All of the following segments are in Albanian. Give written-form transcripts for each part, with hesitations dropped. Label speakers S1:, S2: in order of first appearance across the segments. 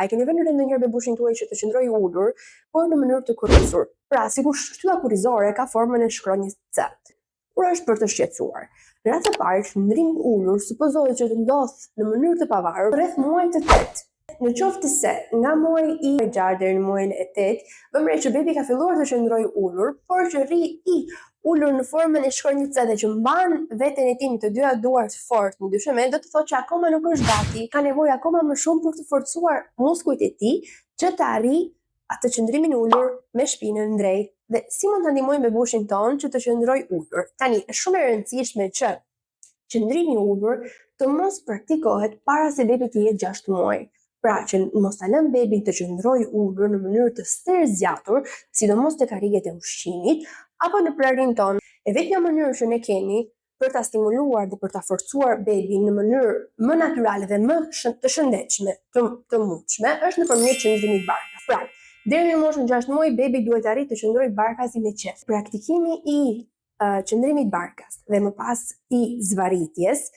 S1: A keni vënë re ndonjëherë bebushin tuaj që të qëndrojë ulur, por në mënyrë të kurrizur? Pra, sikur shtylla kurrizore ka formën e shkronjës C. Kur është për të shqetësuar. Në rast të parë, qëndrimi i ulur supozohet që të ndodh në mënyrë të pavarur rreth muajit të 8. Në qoftë se nga muaji i 6 deri në muajin e 8, vëmë re që bebi ka filluar të qëndrojë ulur, por që rri i ulur në formën e shkronjës C dhe që mban veten e tij në të dyja duart fort në dyshim, do të thotë që akoma nuk është gati, ka nevojë akoma më shumë për të forcuar muskujt e tij që të arrijë atë qëndrimin ulur me shpinën drejt. Dhe si mund ta ndihmojmë bebushin ton që të qëndrojë ulur? Tani, është shumë e rëndësishme që qëndrimi ulur të mos praktikohet para se bebi të jetë 6 muaj. Pra që mos ta lëm bebin të qëndrojë ulur në mënyrë të sterëzjatur, sidomos tek arriget e ushqimit apo në prerjen tonë. E vetmja mënyrë që ne kemi për ta stimuluar dhe për ta forcuar bebin në mënyrë më natyrale dhe më të shëndetshme, të mundshme, është nëpërmjet qëndrimit barkas. Pra, deri në moshën 6 muaj bebi duhet të arrijë të qëndrojë barkasi me qef. Praktikimi i qëndrimit barkas dhe më pas i zvarritjes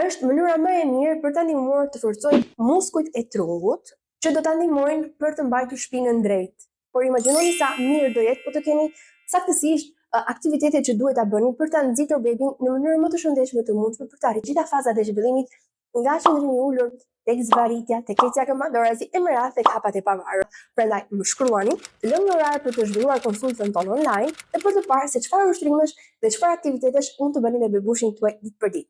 S1: është mënyra më e mirë për ta ndihmuar të forcojë muskujt e trungut që do ta ndihmojnë për të mbajtur shpinën drejt. Por imagjinoni sa mirë do jetë po të keni saktësisht aktivitetet që duhet ta bëni për ta nxitur bebin në mënyrë më të shëndetshme të mundshme për të arritur gjitha fazat e zhvillimit nga qëndrimi i ulur tek zvarritja, tek ecja këmbëdorasi e më radh tek hapat e pavarura. Prandaj më shkruani, të lëmë një orar për të zhvilluar konsultën tonë online dhe për të parë se çfarë ushtrimesh dhe çfarë aktivitetesh mund të bëni me bebushin tuaj ditë për ditë.